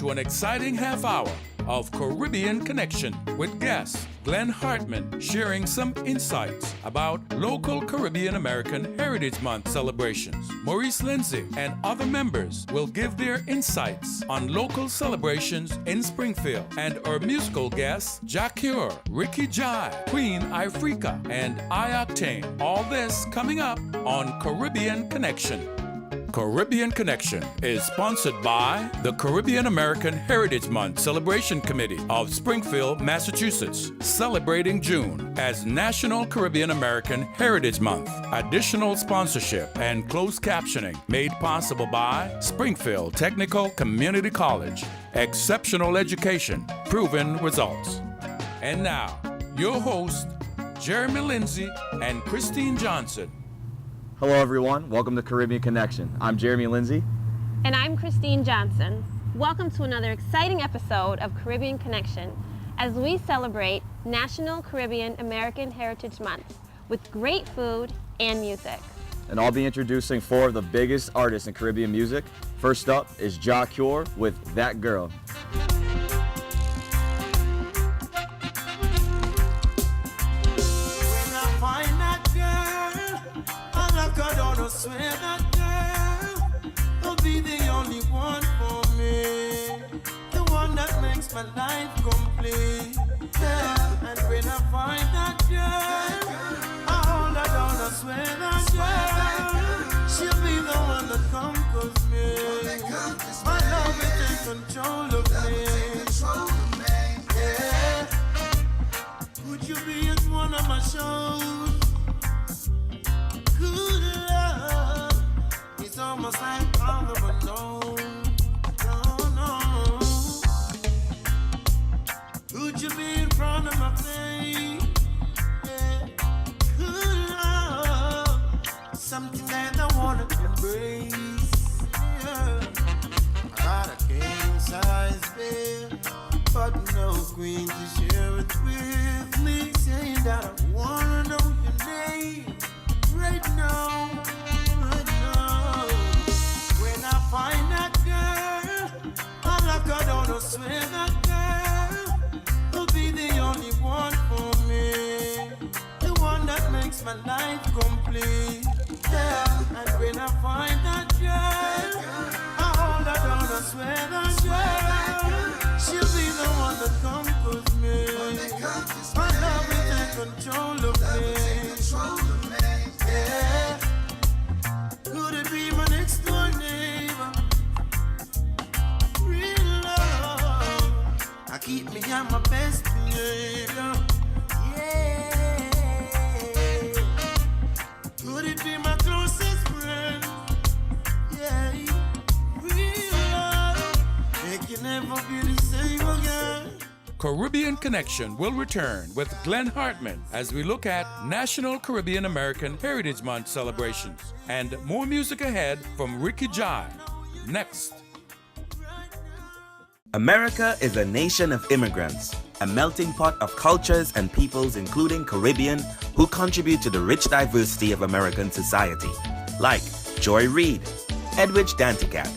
to an exciting half hour of Caribbean Connection with guest Glenn Hartman sharing some insights about local Caribbean American Heritage Month celebrations. Maurice Lindsay and other members will give their insights on local celebrations in Springfield, and our musical guests Jack Cure, Ricky Jai, Queen Ifrica, and iOctane. All this coming up on Caribbean Connection. Caribbean Connection is sponsored by the Caribbean American Heritage Month Celebration Committee of Springfield, Massachusetts, celebrating June as National Caribbean American Heritage Month. Additional sponsorship and closed captioning made possible by Springfield Technical Community College. Exceptional education, proven results. And now, your hosts, Jeremy Lindsay and Christine Johnson. Hello everyone, welcome to Caribbean Connection. I'm Jeremy Lindsay. And I'm Christine Johnson. Welcome to another exciting episode of Caribbean Connection as we celebrate National Caribbean American Heritage Month with great food and music. And I'll be introducing four of the biggest artists in Caribbean music. First up is Jack Cure with That Girl. Swear that girl will be the only one for me, the one that makes my life complete. Yeah. And when I find that girl, I hold her down, I swear that girl, she'll be the one that conquers me. My love will take control of me. Yeah. Would you be at one of my shows? It's almost like I'll never know. No. Would you be in front of my face? Yeah. Good love, something that I wanna embrace. Yeah. I got a king size bed, but no queen to share it with me. Saying that I wanna know your name right now. Find that girl, I like her down, I swear that girl will be the only one for me, the one that makes my life complete. Yeah, and when I find that girl, I hold her down, I swear that girl, she'll be the one that conquers me. My love will take control of me. Yeah, could it be my next door neighbor? Keep me at my best behavior. Yeah. Could it be my closest friend? Yeah. Real love, it can never be the same again. Caribbean Connection will return with Glenn Hartman as we look at National Caribbean American Heritage Month celebrations, and more music ahead from Ricky Jai. Next. America is a nation of immigrants, a melting pot of cultures and peoples including Caribbean who contribute to the rich diversity of American society, like Joy Reid, Edwidge Danticat,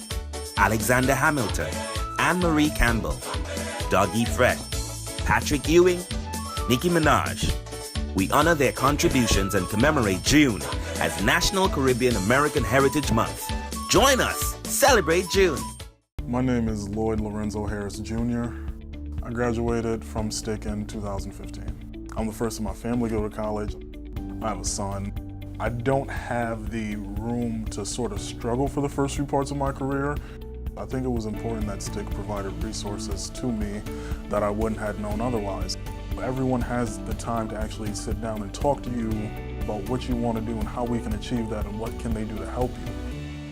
Alexander Hamilton, Anne-Marie Campbell, Dougie Fresh, Patrick Ewing, Nicki Minaj. We honor their contributions and commemorate June as National Caribbean American Heritage Month. Join us, celebrate June. My name is Lloyd Lorenzo Harris Jr. I graduated from STIC in 2015. I'm the first in my family to go to college. I have a son. I don't have the room to sort of struggle for the first few parts of my career. I think it was important that STIC provided resources to me that I wouldn't have known otherwise. Everyone has the time to actually sit down and talk to you about what you want to do and how we can achieve that and what can they do to help you.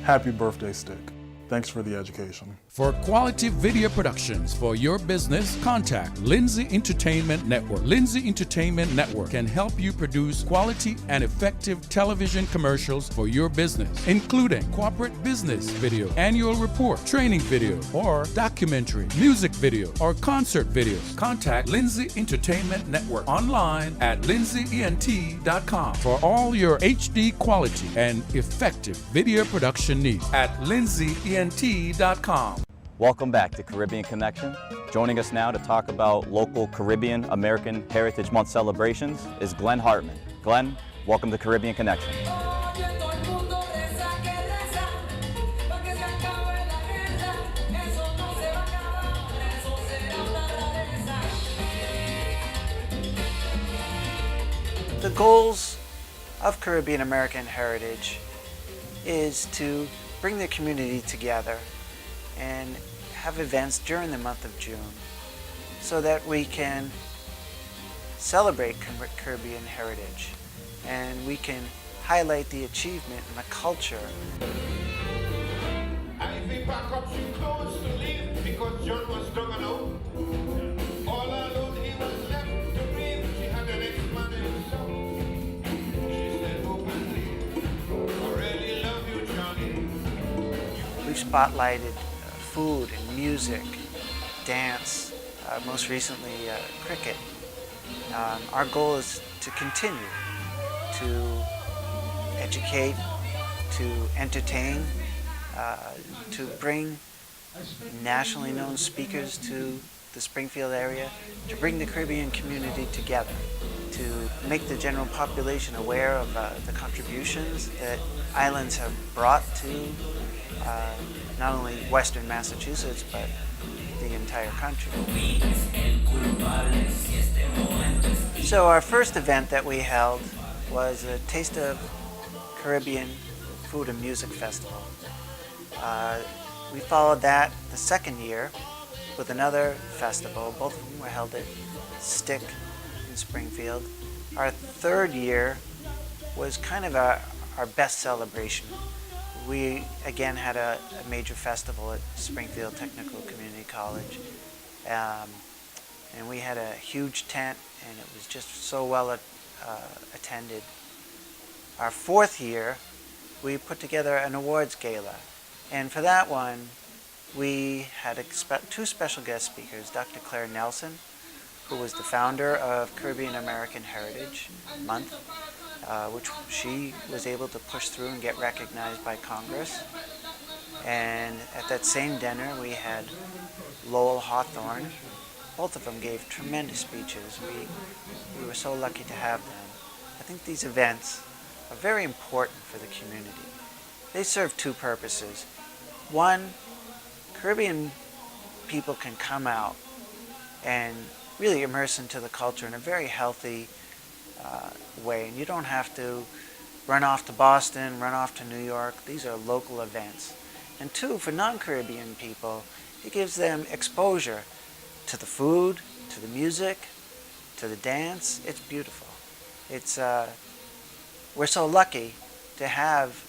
Happy birthday, STIC. Thanks for the education. For quality video productions for your business, contact Lindsay Entertainment Network. Lindsay Entertainment Network can help you produce quality and effective television commercials for your business, including corporate business video, annual report, training video, or documentary, music video, or concert videos. Contact Lindsay Entertainment Network online at lindsayent.com for all your HD quality and effective video production needs at lindsayent.com. Welcome back to Caribbean Connection. Joining us now to talk about local Caribbean American Heritage Month celebrations is Glenn Hartman. Glenn, welcome to Caribbean Connection. The goals of Caribbean American Heritage is to bring the community together and have events during the month of June so that we can celebrate Caribbean heritage and we can highlight the achievement and the culture. And if he pack up some clothes to leave because John was strong enough, all alone he was left to breathe. She had an ex-man in so she said, openly, I really love you, Johnny. We've spotlighted food and music, dance, most recently cricket. Our goal is to continue to educate, to entertain, to bring nationally known speakers to the Springfield area, to bring the Caribbean community together, to make the general population aware of the contributions that islands have brought to not only Western Massachusetts, but the entire country. So our first event that we held was a Taste of Caribbean Food and Music Festival. We followed that the second year with another festival. Both of them were held at Stick in Springfield. Our third year was kind of our best celebration. We again had a major festival at Springfield Technical Community College. And we had a huge tent and it was just so well attended. Our fourth year, we put together an awards gala. And for that one, we had two special guest speakers, Dr. Claire Nelson, who was the founder of Caribbean American Heritage Month, which she was able to push through and get recognized by Congress. And at that same dinner, we had Lowell Hawthorne. Both of them gave tremendous speeches. We were so lucky to have them. I think these events are very important for the community. They serve two purposes. One, Caribbean people can come out and really immerse into the culture in a very healthy way. And you don't have to run off to Boston, run off to New York. These are local events. And two, for non-Caribbean people, it gives them exposure to the food, to the music, to the dance. It's beautiful. We're so lucky to have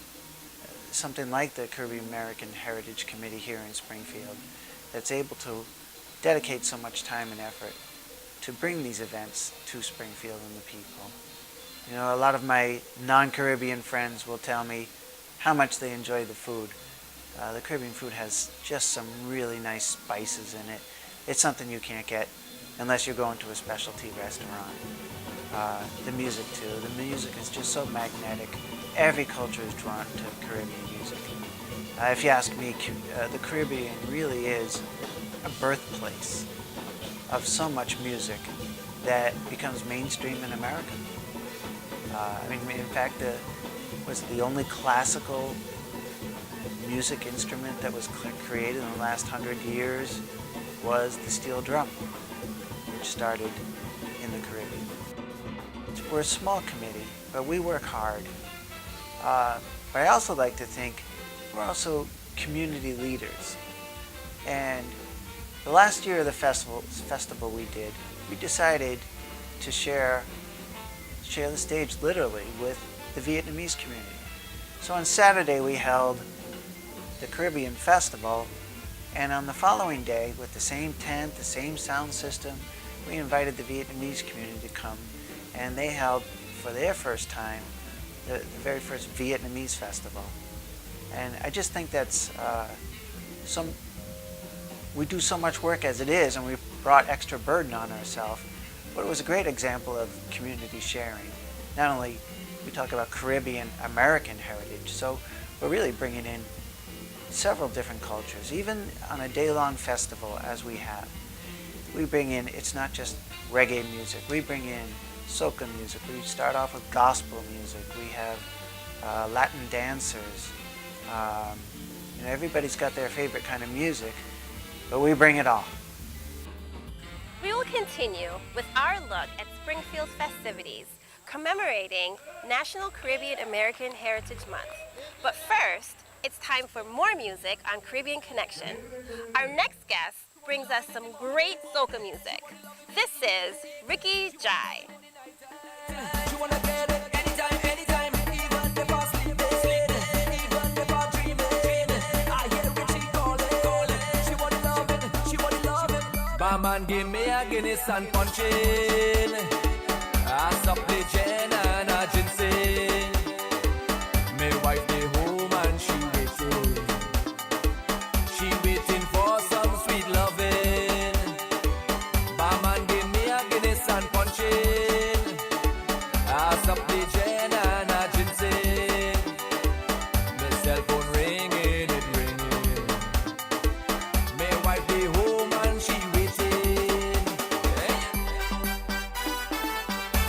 something like the Caribbean American Heritage Committee here in Springfield that's able to dedicate so much time and effort to bring these events to Springfield and the people. You know, a lot of my non-Caribbean friends will tell me how much they enjoy the food. The Caribbean food has just some really nice spices in it. It's something you can't get unless you're going to a specialty restaurant. The music too. The music is just so magnetic. Every culture is drawn to Caribbean music. If you ask me, the Caribbean really is a birthplace of so much music that becomes mainstream in America. In fact, was the only classical music instrument that was created in the last 100 years was the steel drum, which started in the Caribbean. We're a small committee, but we work hard. But I also like to think we're also community leaders. And the last year of the festival we decided to share the stage literally with the Vietnamese community. So on Saturday we held the Caribbean Festival, and on the following day, with the same tent, the same sound system, we invited the Vietnamese community to come, and they held, for their first time, the very first Vietnamese festival. And I just think that's we do so much work as it is, and we brought extra burden on ourselves, but it was a great example of community sharing. Not only we talk about Caribbean American heritage, so we're really bringing in several different cultures, even on a day-long festival as we have. We bring in, it's not just reggae music, we bring in soca music, we start off with gospel music, we have Latin dancers, everybody's got their favorite kind of music, but we bring it all. We will continue with our look at Springfield's festivities commemorating National Caribbean American Heritage Month. But first, it's time for more music on Caribbean Connection. Our next guest brings us some great soca music. This is Ricky Jai. Barman give me a Guinness and punching. I stop the gin and a ginseng. My wife dey home and she waiting. She waiting for some sweet loving. Barman give me a Guinness and punching. I stop the gin and a ginseng. My cell phone ringing, it ringing. My wife dey home and she waiting.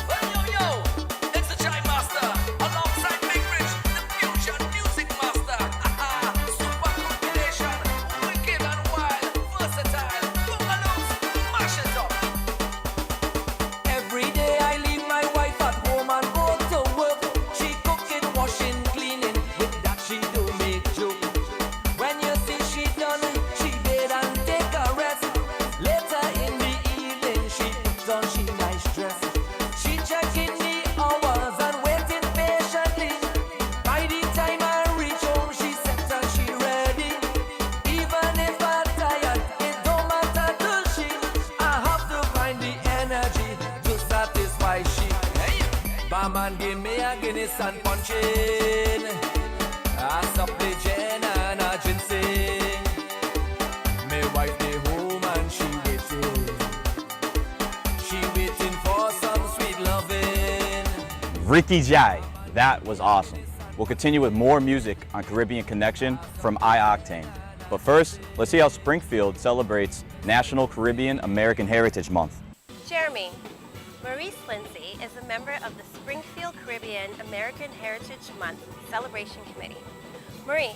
Well, yo, it's the Chai Master alongside Big Rich, the fusion music master. Super combination, wicked and wild, versatile. Boogaloo's, mash it up. Every day I leave my wife at home and go to work. She cooking, washing, cleaning. With that she do make joke. When you see she done, she bed and take a rest. Later in the evening, she puts on she nice dress. She checking the hours and waiting patiently. By the time I reach home, she set and she ready. Even if I'm tired, it don't matter to she. I have to find the energy to satisfy she. Barman give me a Guinness and punching. I stop the gin and a ginseng. My wife dey home and she waiting. She waiting for some sweet loving. Ricky Jai, that was awesome. We'll continue with more music on Caribbean Connection from iOctane. But first, let's see how Springfield celebrates National Caribbean American Heritage Month. Jeremy, Maurice Lindsay is a member of the Springfield Caribbean American Heritage Month Celebration Committee. Maurice,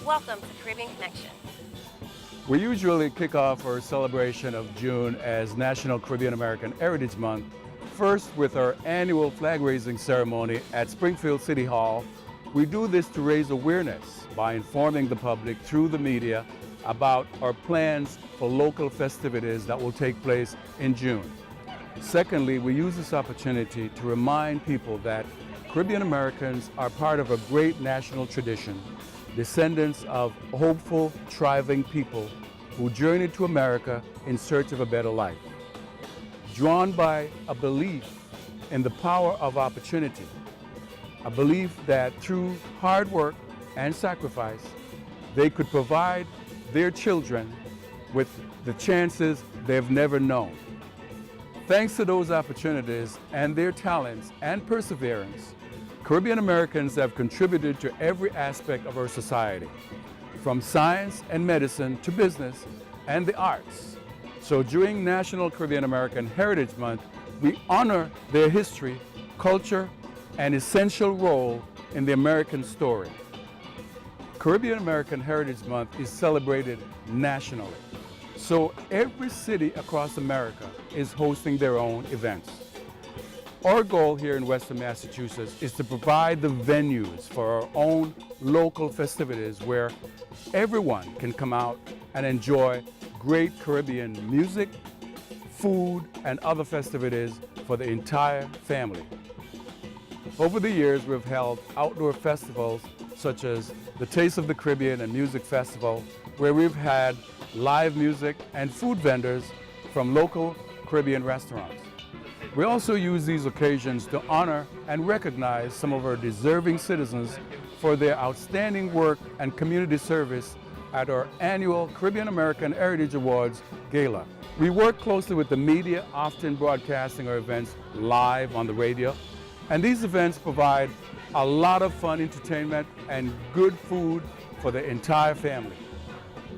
welcome to Caribbean Connection. We usually kick off our celebration of June as National Caribbean American Heritage Month, first with our annual flag raising ceremony at Springfield City Hall. We do this to raise awareness by informing the public through the media about our plans for local festivities that will take place in June. Secondly, we use this opportunity to remind people that Caribbean Americans are part of a great national tradition, descendants of hopeful, thriving people who journeyed to America in search of a better life. Drawn by a belief in the power of opportunity, a belief that through hard work and sacrifice, they could provide their children with the chances they've never known. Thanks to those opportunities and their talents and perseverance, Caribbean Americans have contributed to every aspect of our society, from science and medicine to business and the arts. So during National Caribbean American Heritage Month, we honor their history, culture, and essential role in the American story. Caribbean American Heritage Month is celebrated nationally. So every city across America is hosting their own events. Our goal here in Western Massachusetts is to provide the venues for our own local festivities where everyone can come out and enjoy great Caribbean music, food, and other festivities for the entire family. Over the years, we've held outdoor festivals such as the Taste of the Caribbean and Music Festival, where we've had live music and food vendors from local Caribbean restaurants. We also use these occasions to honor and recognize some of our deserving citizens for their outstanding work and community service at our annual Caribbean American Heritage Awards Gala. We work closely with the media, often broadcasting our events live on the radio, and these events provide a lot of fun entertainment and good food for the entire family.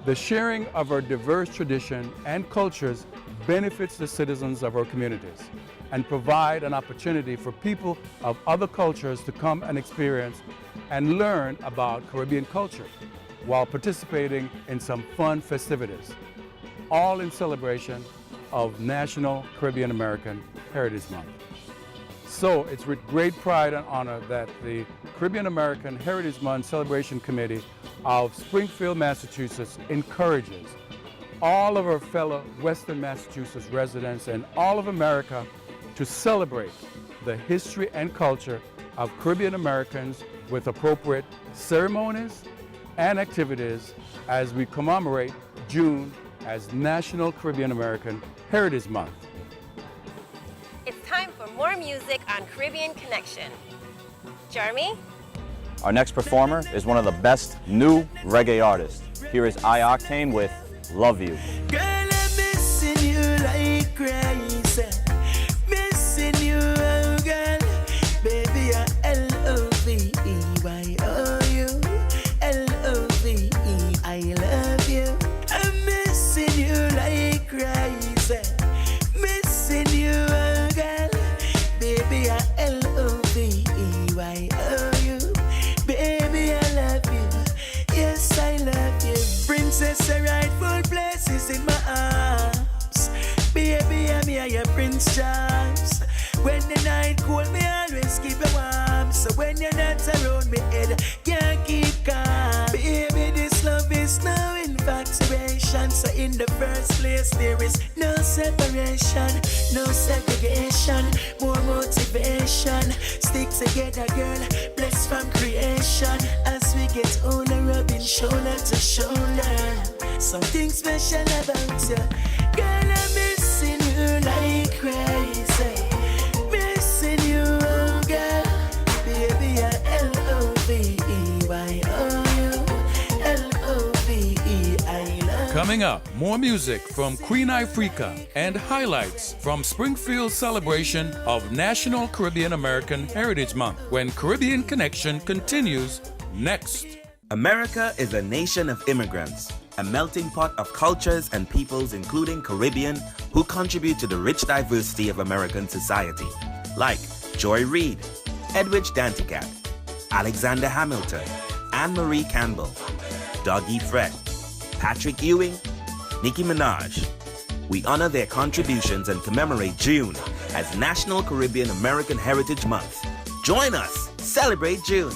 The sharing of our diverse tradition and cultures benefits the citizens of our communities and provide an opportunity for people of other cultures to come and experience and learn about Caribbean culture while participating in some fun festivities, all in celebration of National Caribbean American Heritage Month. So it's with great pride and honor that the Caribbean American Heritage Month Celebration Committee of Springfield, Massachusetts encourages all of our fellow Western Massachusetts residents and all of America to celebrate the history and culture of Caribbean Americans with appropriate ceremonies and activities as we commemorate June as National Caribbean American Heritage Month. It's time for more music on Caribbean Connection. Jeremy? Our next performer is one of the best new reggae artists. Here is I-Octane with Love You. Girl, I'm missing you like crazy. Missing you, oh girl. Baby, I L-O-V-E-Y-O-U. L-O-V-E, I love you. I'm missing you like crazy. Missing you, oh girl. Baby, I L-O-V-E-Y-O-U. Baby, I love you. Yes, I love you. Princess, a rightful place is in my arms. Baby, I'm here, your Prince Charles. When the night cold, me always keep you warm. So when you're not around me, head can't keep calm. Baby, this love is no infatuation. So in the first place, there is no separation, no segregation, more motivation. Stick together, girl, blessed from creation. As we get older, rubbing shoulder to shoulder. Something special about you. Girl, I'm missing you like crazy. Missing you, oh girl. Baby, I L-O-V-E-Y-O-U. L-O-V-E, I love. Coming up, more music from Queen Ifrica and highlights from Springfield's celebration of National Caribbean American Heritage Month when Caribbean Connection continues next. America is a nation of immigrants, a melting pot of cultures and peoples including Caribbean who contribute to the rich diversity of American society, like Joy Reid, Edwidge Danticat, Alexander Hamilton, Anne-Marie Campbell, Dougie Fred, Patrick Ewing, Nicki Minaj. We honor their contributions and commemorate June as National Caribbean American Heritage Month. Join us, celebrate June.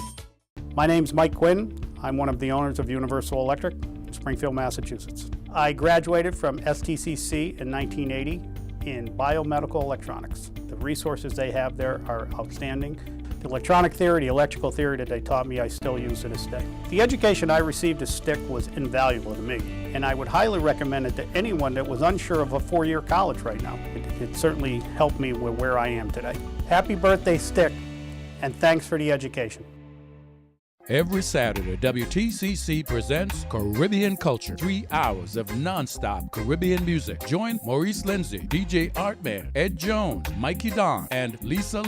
My name's Mike Quinn. I'm one of the owners of Universal Electric, Springfield, Massachusetts. I graduated from STCC in 1980 in biomedical electronics. The resources they have there are outstanding. The electronic theory, the electrical theory that they taught me, I still use to this day. The education I received as STIC was invaluable to me, and I would highly recommend it to anyone that was unsure of a four-year college right now. It certainly helped me with where I am today. Happy birthday, STIC, and thanks for the education. Every Saturday, WTCC presents Caribbean Culture. 3 hours of non-stop Caribbean music. Join Maurice Lindsay, DJ Artman, Ed Jones, Mikey Don, and Lisa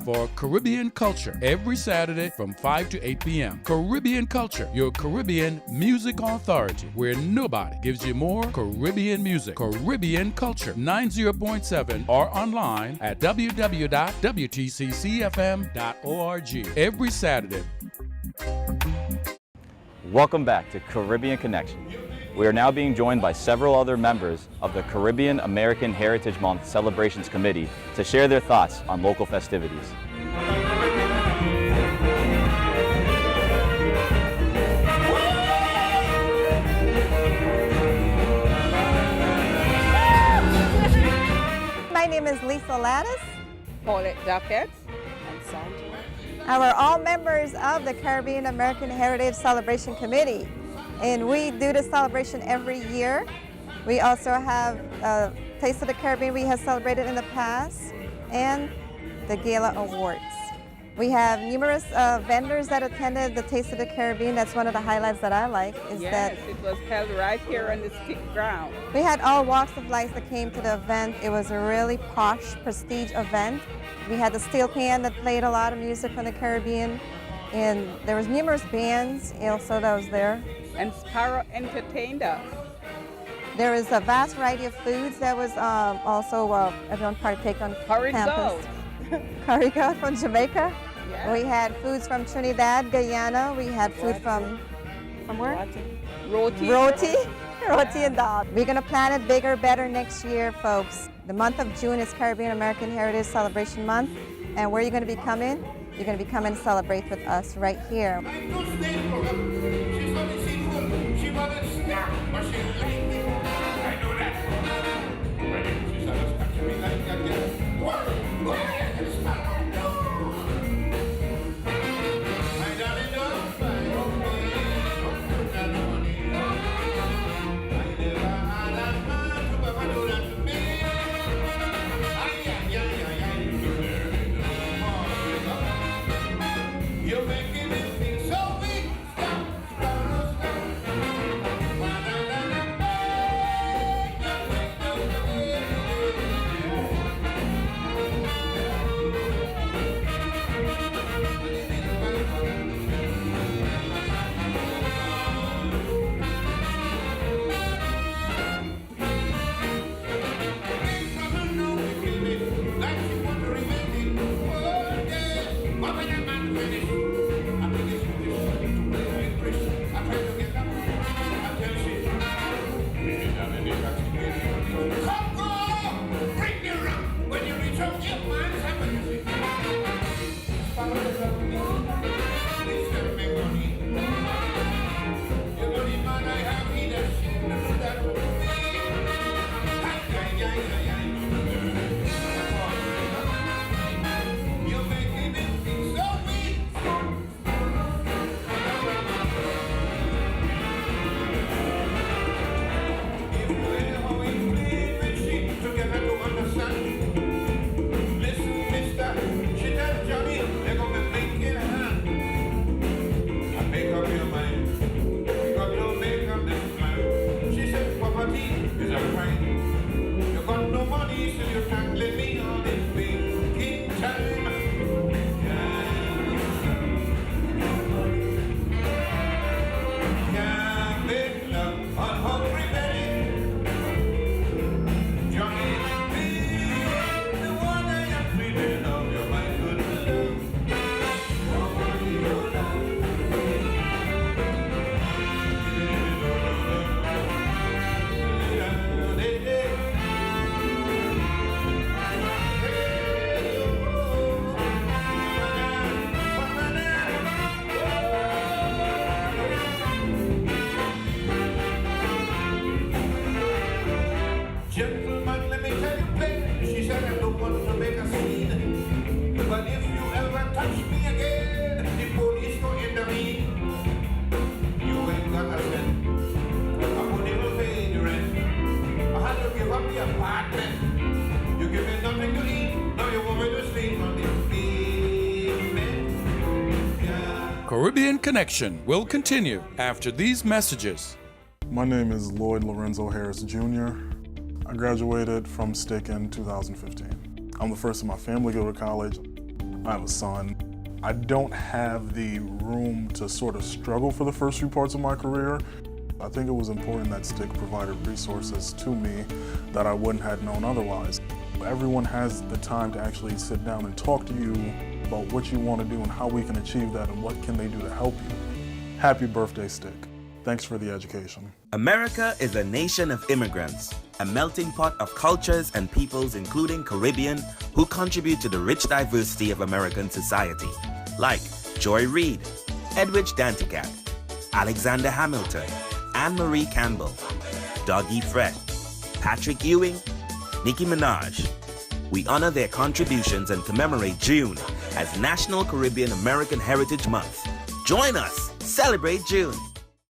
for Caribbean Culture every Saturday from 5 to 8 p.m. Caribbean Culture, your Caribbean music authority, where nobody gives you more Caribbean music. Caribbean Culture, 90.7 or online at www.wtccfm.org. Every Saturday. Welcome back to Caribbean Connection. We are now being joined by several other members of the Caribbean American Heritage Month Celebrations Committee to share their thoughts on local festivities. My name is Lisa Lattis. Paulette Duckett and Sandra. And we're all members of the Caribbean American Heritage Celebration Committee. And we do this celebration every year. We also have Taste of the Caribbean we have celebrated in the past, and the Gala Awards. We have numerous vendors that attended the Taste of the Caribbean. That's one of the highlights that I like. Yes, it was held right here on the stick ground. We had all walks of life that came to the event. It was a really posh, prestige event. We had the steel pan that played a lot of music from the Caribbean, and there was numerous bands also that was there. And Sparrow entertained us. There is a vast variety of foods that was also everyone partaked on campus. Curry goat from Jamaica. Yeah. We had foods from Trinidad, Guyana. We had food from where? Roti. Roti and dal. We're going to plan it bigger, better next year, folks. The month of June is Caribbean American Heritage Celebration Month. And where are you going to be coming? You're going to be coming to celebrate with us right here. Gentlemen, let me tell you plain. She said I don't want to make a scene, but if you ever touch me again, the police go intervene. You ain't got a cent. I won't even pay the rent. I had to give up the apartment. You give me nothing to eat. Now you want me to sleep on the pavement. Yeah. Caribbean Connection will continue after these messages. My name is Lloyd Lorenzo Harris Jr. I graduated from STIC in 2015. I'm the first in my family to go to college. I have a son. I don't have the room to sort of struggle for the first few parts of my career. I think it was important that STIC provided resources to me that I wouldn't have known otherwise. Everyone has the time to actually sit down and talk to you about what you want to do and how we can achieve that and what can they do to help you. Happy birthday, STIC. Thanks for the education. America is a nation of immigrants, a melting pot of cultures and peoples including Caribbean who contribute to the rich diversity of American society, like Joy Reid, Edwidge Danticat, Alexander Hamilton, Anne-Marie Campbell, Dougie Fred, Patrick Ewing, Nicki Minaj. We honor their contributions and commemorate June as National Caribbean American Heritage Month. Join us, celebrate June.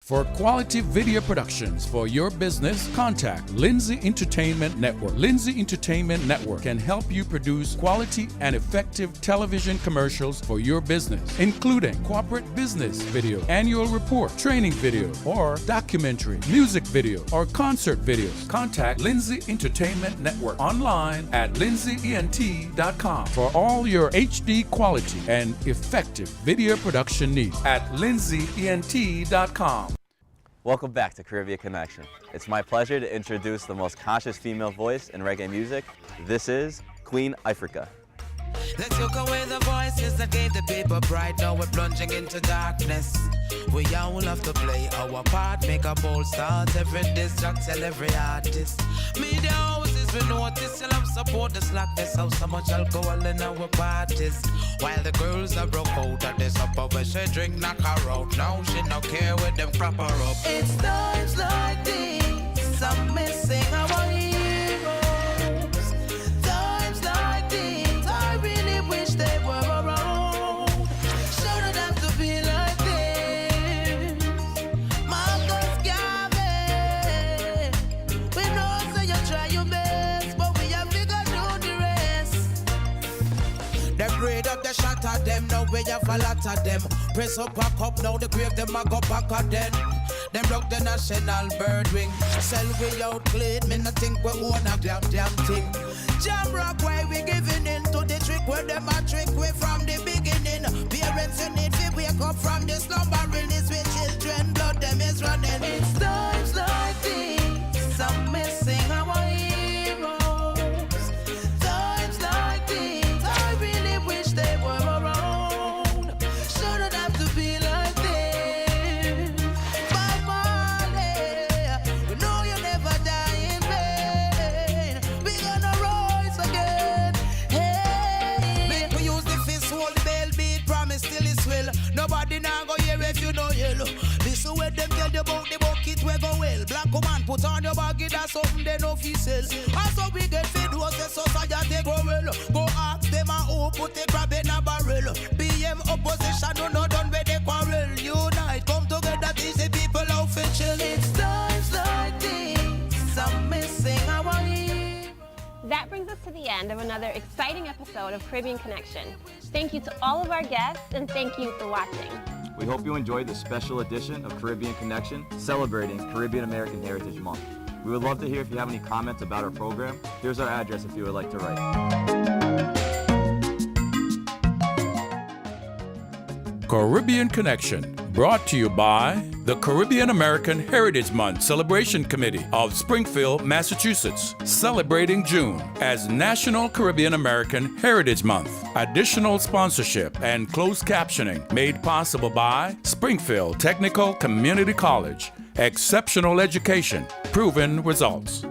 For quality video productions for your business, contact Lindsay Entertainment Network. Lindsay Entertainment Network can help you produce quality and effective television commercials for your business, including corporate business video, annual report, training video, or documentary, music video, or concert videos. Contact Lindsay Entertainment Network online at lindsayent.com for all your HD quality and effective video production needs at lindsayent.com. Welcome back to Caribbean Connection. It's my pleasure to introduce the most conscious female voice in reggae music. This is Queen Ifrica. Let's took away the voices that gave the people pride. Now we're plunging into darkness. We all have to play our part, make a bold start. Every disc jock tell every artist. Media houses we notice, still have support the slackness of so much alcohol in our parties. While the girls are broke out at this upper where she drink, knock her out. Now she no care with them crop her up. It's times like these I'm missing our heroes. Times like these I really wish they were around. Shouldn't have to be like this. Marcus Garvey, we know say you try your best, but we have figured out the rest. Them braid up the shot at them, now we have a lot of them. Press up, back up, now the grave them a go back at them. Them broke the national bird wing. Sell we out clean, me no think we own a damn thing. Jam rock why we giving in to the trick where them a trick we from the beginning. Parents you need to wake up from the slumber, release with children, blood them is running. It's times like these I'm missing our heroes. Times like these I really wish they were around. Shouldn't have to be like this. Bob Marley, we know you never die in vain. We gonna rise again. Hey, make we use the fist, hold the bell, beat, promise till it's well. Nobody now go hear if you know yellow. This is where them tell you about the bucket we go well. Black woman put on your baggy, that's something they know fi sell. And so we get fed was the society grow well. Go ask them and who put the crab in a barrel. BM opposition do not done with the quarrel. Unite, come together, teach the people how to chill. It's times like these I'm missing our heroes. That brings us to the end of another exciting episode of Caribbean Connection. Thank you to all of our guests, and thank you for watching. We hope you enjoyed this special edition of Caribbean Connection, celebrating Caribbean American Heritage Month. We would love to hear if you have any comments about our program. Here's our address if you would like to write. Caribbean Connection, brought to you by the Caribbean American Heritage Month Celebration Committee of Springfield, Massachusetts, celebrating June as National Caribbean American Heritage Month. Additional sponsorship and closed captioning made possible by Springfield Technical Community College. Exceptional education, proven results.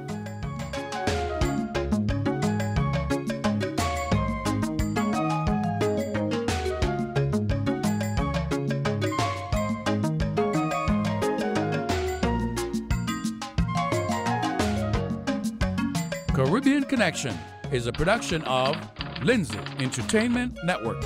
Caribbean Connection is a production of Lindsay Entertainment Network.